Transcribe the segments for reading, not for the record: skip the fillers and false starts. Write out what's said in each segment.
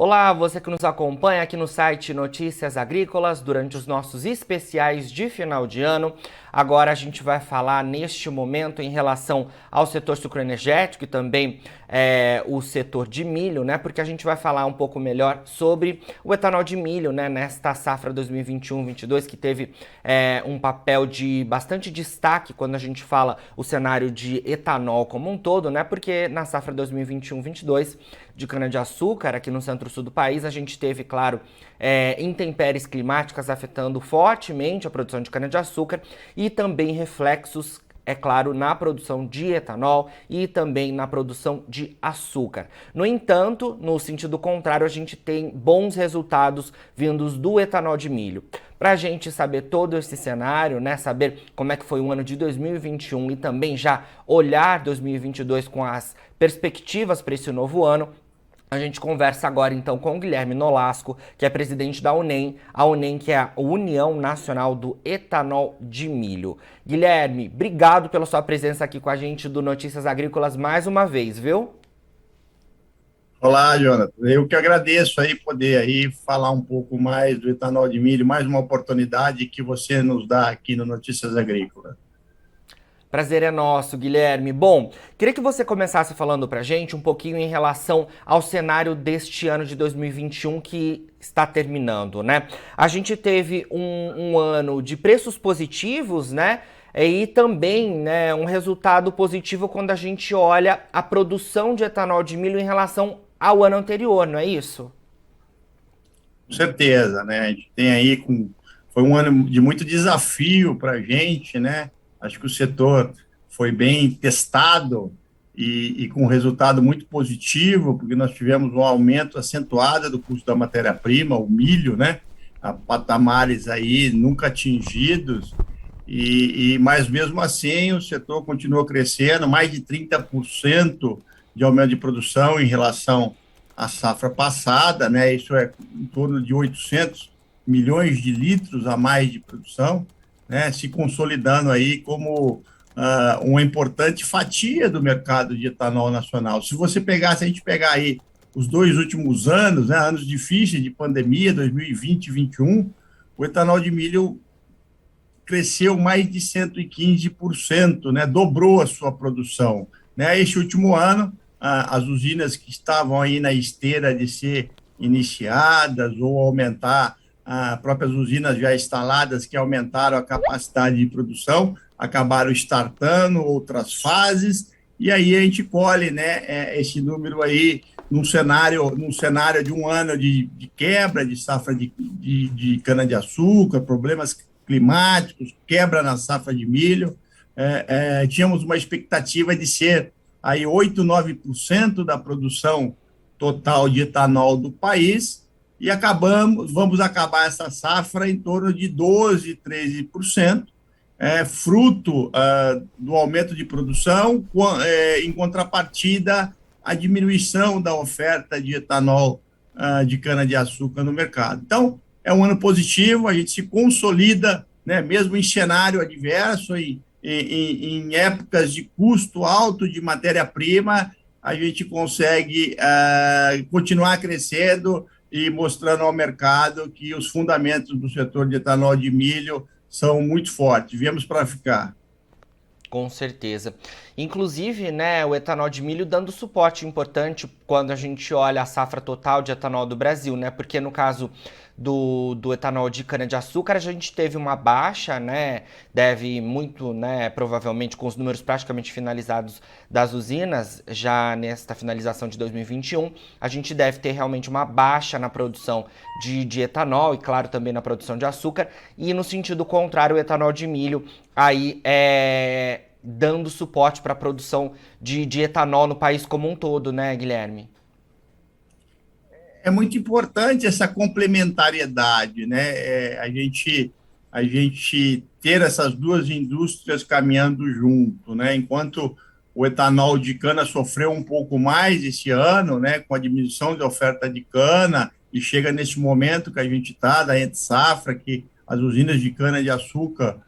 Olá, você que nos acompanha aqui no site Notícias Agrícolas durante os nossos especiais de final de ano. Agora a gente vai falar neste momento em relação ao setor sucroenergético e também o setor de milho, né? Porque a gente vai falar um pouco melhor sobre o etanol de milho, né? Nesta safra 2021-22 que teve um papel de bastante destaque quando a gente fala o cenário de etanol como um todo, né? Porque na safra 2021-22 de cana-de-açúcar aqui no centro-sul do país, a gente teve, claro, intempéries climáticas afetando fortemente a produção de cana-de-açúcar e também reflexos, é claro, na produção de etanol e também na produção de açúcar. No entanto, no sentido contrário, a gente tem bons resultados vindos do etanol de milho. Para a gente saber todo esse cenário, né, saber como é que foi o ano de 2021 e também já olhar 2022 com as perspectivas para esse novo ano, a gente conversa agora então com o Guilherme Nolasco, que é presidente da UNEM, a UNEM que é a União Nacional do Etanol de Milho. Guilherme, obrigado pela sua presença aqui com a gente do Notícias Agrícolas mais uma vez, viu? Olá, Jonathan. Eu que agradeço aí poder aí falar um pouco mais do etanol de milho, mais uma oportunidade que você nos dá aqui no Notícias Agrícolas. Prazer é nosso, Guilherme. Bom, queria que você começasse falando pra gente um pouquinho em relação ao cenário deste ano de 2021 que está terminando, né? A gente teve um ano de preços positivos, né? E também, né, um resultado positivo quando a gente olha a produção de etanol de milho em relação ao ano anterior, não é isso? Com certeza, né? A gente tem aí foi um ano de muito desafio para a gente, né? Acho que o setor foi bem testado e com resultado muito positivo, porque nós tivemos um aumento acentuado do custo da matéria-prima, o milho, né? A patamares aí nunca atingidos. Mas mesmo assim o setor continuou crescendo, mais de 30% de aumento de produção em relação à safra passada, né? Isso é em torno de 800 milhões de litros a mais de produção, né? Se consolidando aí como uma importante fatia do mercado de etanol nacional. Se a gente pegar aí os dois últimos anos, né, anos difíceis de pandemia, 2020 e 2021, o etanol de milho cresceu mais de 115%, né? Dobrou a sua produção. Né? Este último ano, as usinas que estavam aí na esteira de ser iniciadas ou aumentar, as próprias usinas já instaladas que aumentaram a capacidade de produção, acabaram startando outras fases, e aí a gente colhe, né, esse número aí num cenário de um ano de quebra de safra de cana-de-açúcar, problemas climáticos, quebra na safra de milho. Tínhamos uma expectativa de ser aí 8, 9% da produção total de etanol do país, e vamos acabar essa safra em torno de 12, 13%, fruto do aumento de produção, em contrapartida à diminuição da oferta de etanol de cana-de-açúcar no mercado. Então, é um ano positivo, a gente se consolida, né, mesmo em cenário adverso, em épocas de custo alto de matéria-prima, a gente consegue continuar crescendo e mostrando ao mercado que os fundamentos do setor de etanol de milho são muito fortes. Viemos para ficar. Com certeza. Inclusive, né, o etanol de milho dando suporte importante quando a gente olha a safra total de etanol do Brasil, né? Porque no caso do etanol de cana-de-açúcar, a gente teve uma baixa, né? Deve muito, né, provavelmente com os números praticamente finalizados das usinas, já nesta finalização de 2021, a gente deve ter realmente uma baixa na produção de etanol e, claro, também na produção de açúcar. E no sentido contrário, o etanol de milho aí dando suporte para a produção de etanol no país como um todo, né, Guilherme? É muito importante essa complementariedade, né? A gente ter essas duas indústrias caminhando junto, né? Enquanto o etanol de cana sofreu um pouco mais esse ano, né? Com a diminuição de oferta de cana, e chega nesse momento que a gente está, da entre safra, que as usinas de cana de açúcar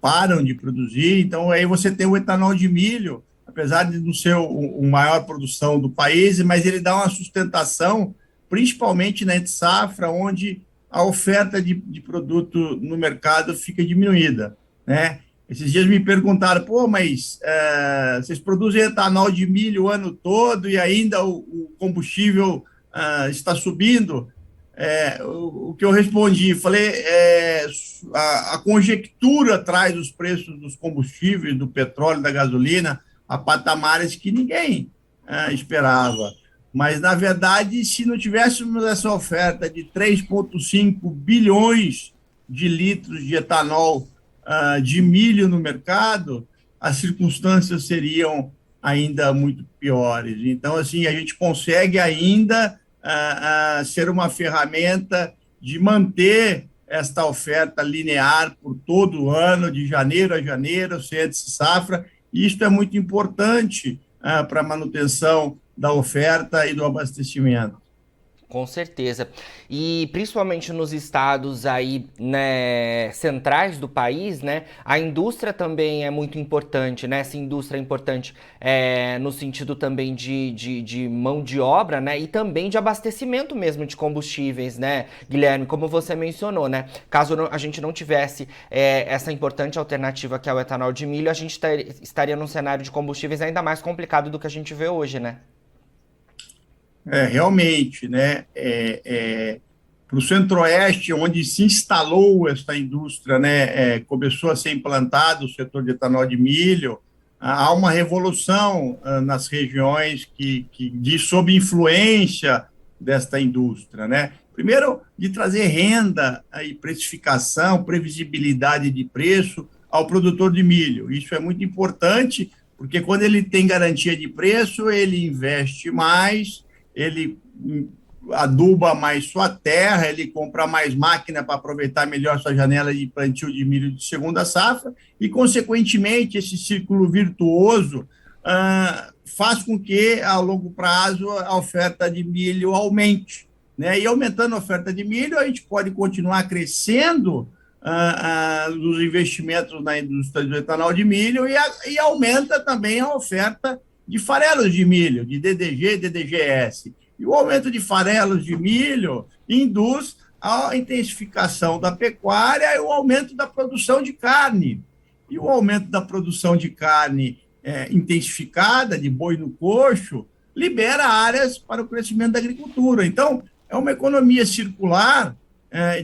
param de produzir. Então, aí você tem o etanol de milho, apesar de não ser o maior produção do país, mas ele dá uma sustentação principalmente na entre-safra, onde a oferta de produto no mercado fica diminuída, né? Esses dias me perguntaram, pô, mas vocês produzem etanol de milho o ano todo e ainda o combustível está subindo? O que eu respondi, falei, a conjectura traz os preços dos combustíveis, do petróleo, da gasolina, a patamares que ninguém esperava. Mas, na verdade, se não tivéssemos essa oferta de 3,5 bilhões de litros de etanol de milho no mercado, as circunstâncias seriam ainda muito piores. Então, assim, a gente consegue ainda ser uma ferramenta de manter esta oferta linear por todo o ano, de janeiro a janeiro, sem entre-safra, e isso é muito importante para a manutenção da oferta e do abastecimento. Com certeza. E principalmente nos estados aí, né, centrais do país, né, a indústria também é muito importante, né? Essa indústria é importante no sentido também de mão de obra, né? E também de abastecimento mesmo de combustíveis, né, Guilherme? Como você mencionou, né? Caso a gente não tivesse essa importante alternativa que é o etanol de milho, a gente estaria num cenário de combustíveis ainda mais complicado do que a gente vê hoje, né? Realmente, né, para o Centro-Oeste, onde se instalou essa indústria, né, começou a ser implantado o setor de etanol de milho, há uma revolução nas regiões sob influência desta indústria, né? Primeiro, de trazer renda e precificação, previsibilidade de preço ao produtor de milho. Isso é muito importante, porque quando ele tem garantia de preço, ele investe mais, ele aduba mais sua terra, ele compra mais máquina para aproveitar melhor sua janela de plantio de milho de segunda safra e, consequentemente, esse círculo virtuoso faz com que, a longo prazo, a oferta de milho aumente, né? E aumentando a oferta de milho, a gente pode continuar crescendo dos investimentos na indústria do etanol de milho e aumenta também a oferta de farelos de milho, de DDG e DDGS. E o aumento de farelos de milho induz a intensificação da pecuária e o aumento da produção de carne. E o aumento da produção de carne intensificada, de boi no coxo, libera áreas para o crescimento da agricultura. Então, é uma economia circular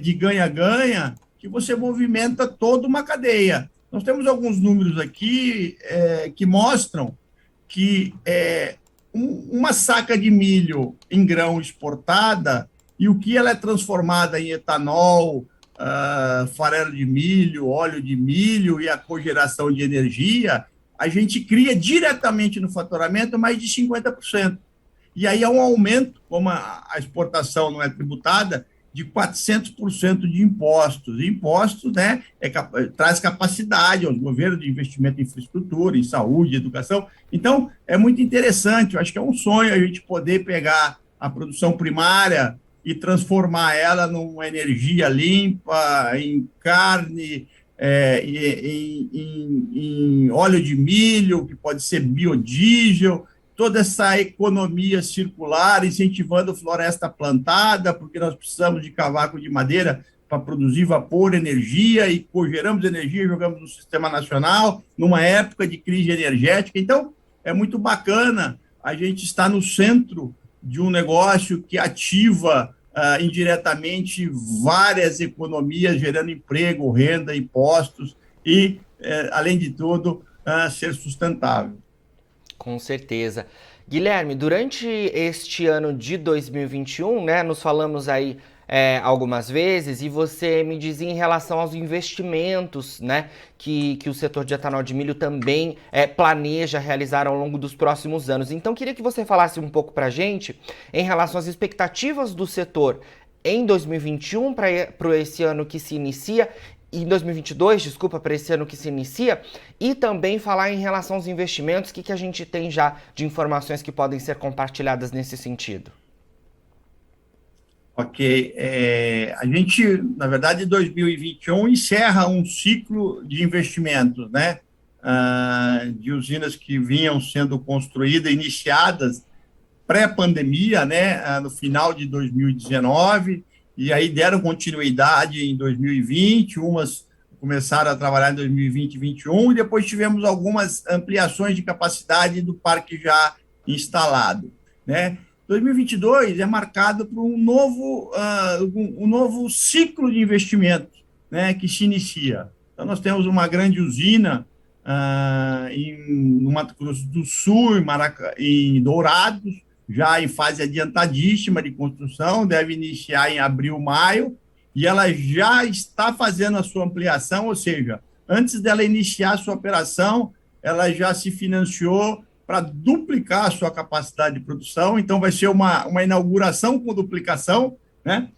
de ganha-ganha que você movimenta toda uma cadeia. Nós temos alguns números aqui que mostram que uma saca de milho em grão exportada e o que ela é transformada em etanol, farelo de milho, óleo de milho e a cogeração de energia, a gente cria diretamente no faturamento mais de 50%. E aí há um aumento, como a exportação não é tributada, de 400% de impostos. E impostos, né, traz capacidade aos governos de investimento em infraestrutura, em saúde, educação. Então, é muito interessante. Eu acho que é um sonho a gente poder pegar a produção primária e transformar ela numa energia limpa, em carne, em óleo de milho, que pode ser biodiesel, toda essa economia circular, incentivando floresta plantada, porque nós precisamos de cavaco de madeira para produzir vapor, energia, e cogeramos energia e jogamos no sistema nacional, numa época de crise energética. Então, é muito bacana a gente estar no centro de um negócio que ativa indiretamente várias economias, gerando emprego, renda, impostos e, além de tudo, ser sustentável. Com certeza. Guilherme, durante este ano de 2021, né, nos falamos aí algumas vezes, e você me dizia em relação aos investimentos, né, que o setor de etanol de milho também planeja realizar ao longo dos próximos anos. Então, queria que você falasse um pouco para a gente em relação às expectativas do setor em 2021 para esse ano que se inicia, em 2022, desculpa, para esse ano que se inicia, e também falar em relação aos investimentos, o que a gente tem já de informações que podem ser compartilhadas nesse sentido. Ok. A gente, na verdade, em 2021, encerra um ciclo de investimentos, né? De usinas que vinham sendo construídas, iniciadas pré-pandemia, né, no final de 2019, e aí deram continuidade em 2020, umas começaram a trabalhar em 2020 e 2021, e depois tivemos algumas ampliações de capacidade do parque já instalado, né? 2022 é marcado por um novo ciclo de investimentos, né, que se inicia. Então, nós temos uma grande usina no Mato Grosso do Sul, em Dourados, já em fase adiantadíssima de construção, deve iniciar em abril, maio, e ela já está fazendo a sua ampliação, ou seja, antes dela iniciar a sua operação, ela já se financiou para duplicar a sua capacidade de produção, então vai ser uma inauguração com duplicação, né?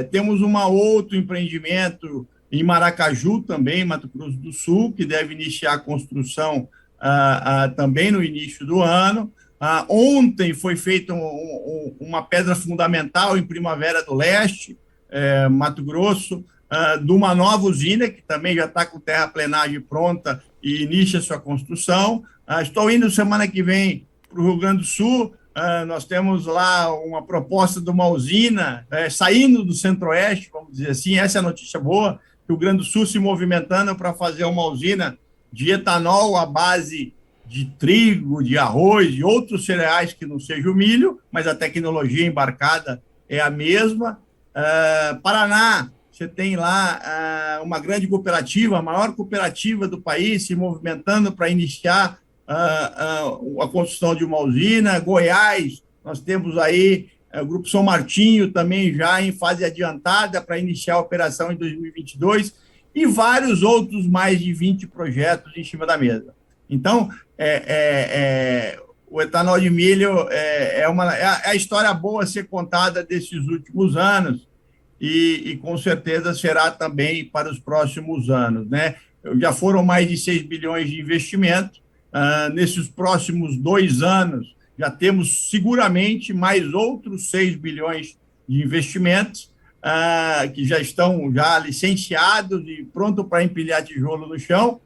Temos um outro empreendimento em Maracaju, também, Mato Grosso do Sul, que deve iniciar a construção também no início do ano. Ontem foi feita uma pedra fundamental em Primavera do Leste, Mato Grosso, de uma nova usina, que também já está com terraplenagem pronta e inicia sua construção. Estou indo semana que vem para o Rio Grande do Sul. Nós temos lá uma proposta de uma usina saindo do Centro-Oeste, vamos dizer assim, essa é a notícia boa, Rio Grande do Sul se movimentando para fazer uma usina de etanol à base de trigo, de arroz e outros cereais que não seja o milho, mas a tecnologia embarcada é a mesma. Paraná, você tem lá uma grande cooperativa, a maior cooperativa do país, se movimentando para iniciar a construção de uma usina. Goiás, nós temos aí o Grupo São Martinho também já em fase adiantada para iniciar a operação em 2022 e vários outros mais de 20 projetos em cima da mesa. Então, o etanol de milho é a história boa a ser contada desses últimos anos e com certeza será também para os próximos anos, né? Já foram mais de 6 bilhões de investimento. Nesses próximos 2 anos, já temos seguramente mais outros 6 bilhões de investimentos que já estão licenciados e prontos para empilhar tijolo no chão.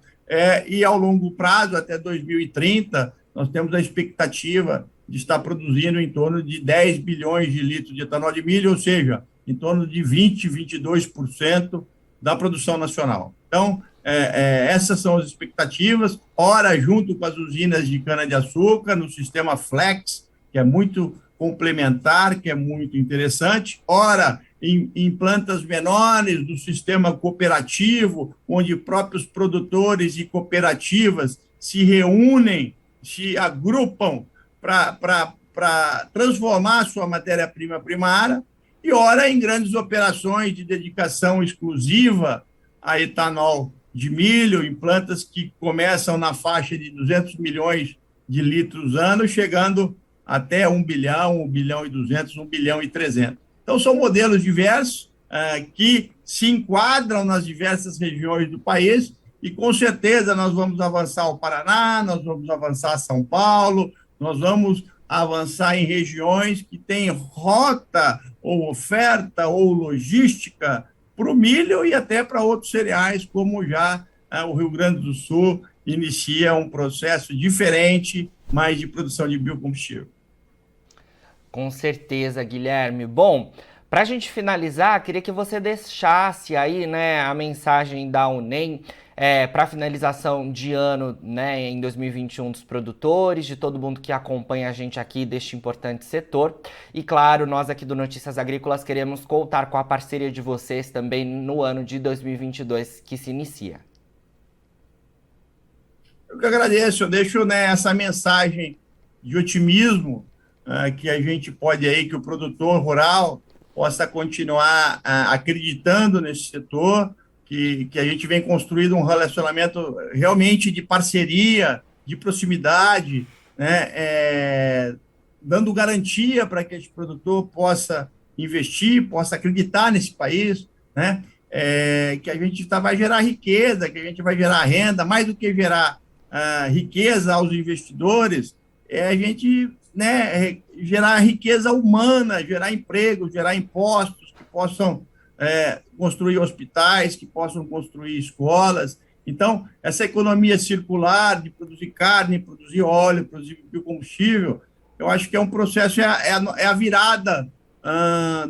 E ao longo prazo, até 2030, nós temos a expectativa de estar produzindo em torno de 10 bilhões de litros de etanol de milho, ou seja, em torno de 20, 22% da produção nacional. Então, essas são as expectativas, ora junto com as usinas de cana-de-açúcar, no sistema Flex, que é muito complementar, que é muito interessante, ora em plantas menores do sistema cooperativo, onde próprios produtores e cooperativas se reúnem, se agrupam para transformar a sua matéria-prima primária, e ora em grandes operações de dedicação exclusiva a etanol de milho, em plantas que começam na faixa de 200 milhões de litros ano, chegando até 1 bilhão, 1 bilhão e 200, 1 bilhão e 300. Então, são modelos diversos que se enquadram nas diversas regiões do país e, com certeza, nós vamos avançar o Paraná, nós vamos avançar São Paulo, nós vamos avançar em regiões que têm rota ou oferta ou logística para o milho e até para outros cereais, como já o Rio Grande do Sul inicia um processo diferente, mais de produção de biocombustível. Com certeza, Guilherme. Bom, para a gente finalizar, queria que você deixasse aí, né, a mensagem da UNEM para a finalização de ano, né, em 2021 dos produtores, de todo mundo que acompanha a gente aqui deste importante setor. E claro, nós aqui do Notícias Agrícolas queremos contar com a parceria de vocês também no ano de 2022 que se inicia. Eu que agradeço, eu deixo, né, essa mensagem de otimismo que a gente pode aí, que o produtor rural possa continuar acreditando nesse setor, que a gente vem construindo um relacionamento realmente de parceria, de proximidade, né, dando garantia para que esse produtor possa investir, possa acreditar nesse país, né, que a gente vai gerar riqueza, que a gente vai gerar renda, mais do que gerar riqueza aos investidores, a gente, né, gerar riqueza humana, gerar emprego, gerar impostos que possam construir hospitais, que possam construir escolas. Então, essa economia circular de produzir carne, produzir óleo, produzir biocombustível, eu acho que é um processo, é a virada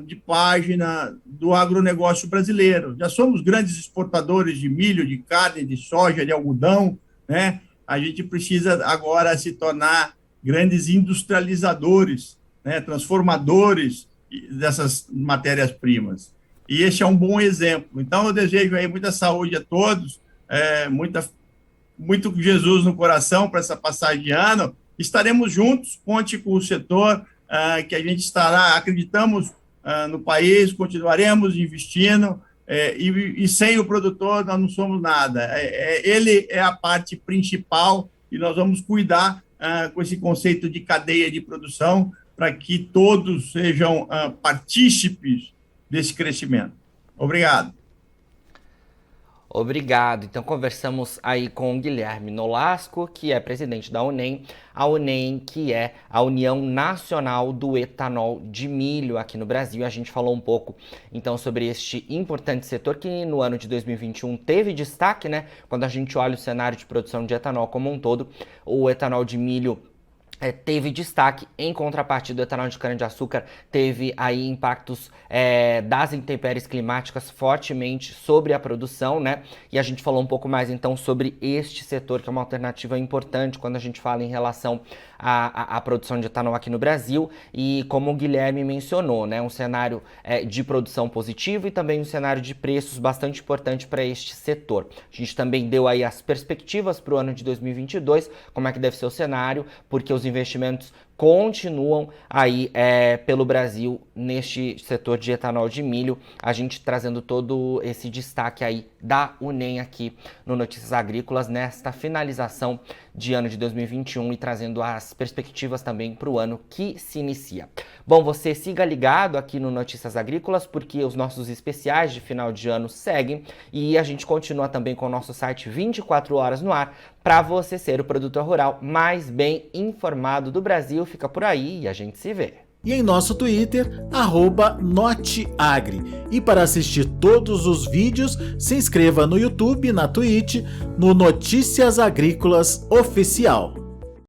de página do agronegócio brasileiro. Já somos grandes exportadores de milho, de carne, de soja, de algodão, né? A gente precisa agora se tornar grandes industrializadores, né? Transformadores dessas matérias-primas. E esse é um bom exemplo. Então, eu desejo aí muita saúde a todos, muito Jesus no coração para essa passagem de ano. Estaremos juntos, conte com o setor, que a gente estará, acreditamos no país, continuaremos investindo, e sem o produtor nós não somos nada. Ele é a parte principal e nós vamos cuidar com esse conceito de cadeia de produção para que todos sejam partícipes desse crescimento. Obrigado. Obrigado. Então, conversamos aí com o Guilherme Nolasco, que é presidente da UNEM, a UNEM, que é a União Nacional do Etanol de Milho aqui no Brasil. A gente falou um pouco, então, sobre este importante setor que no ano de 2021 teve destaque, né? Quando a gente olha o cenário de produção de etanol como um todo, o etanol de milho teve destaque. Em contrapartida, o etanol de cana-de-açúcar teve aí impactos das intempéries climáticas fortemente sobre a produção, né? E a gente falou um pouco mais então sobre este setor, que é uma alternativa importante quando a gente fala em relação à produção de etanol aqui no Brasil. E como o Guilherme mencionou, né? Um cenário de produção positivo e também um cenário de preços bastante importante para este setor. A gente também deu aí as perspectivas para o ano de 2022, como é que deve ser o cenário, porque os investimentos continuam aí pelo Brasil neste setor de etanol de milho, a gente trazendo todo esse destaque aí da UNEM aqui no Notícias Agrícolas nesta finalização de ano de 2021 e trazendo as perspectivas também para o ano que se inicia. Bom, você siga ligado aqui no Notícias Agrícolas, porque os nossos especiais de final de ano seguem e a gente continua também com o nosso site 24 horas no ar para você ser o produtor rural mais bem informado do Brasil. Fica por aí e a gente se vê. E em nosso Twitter, @noteagri. E para assistir todos os vídeos, se inscreva no YouTube, na Twitch, no Notícias Agrícolas Oficial.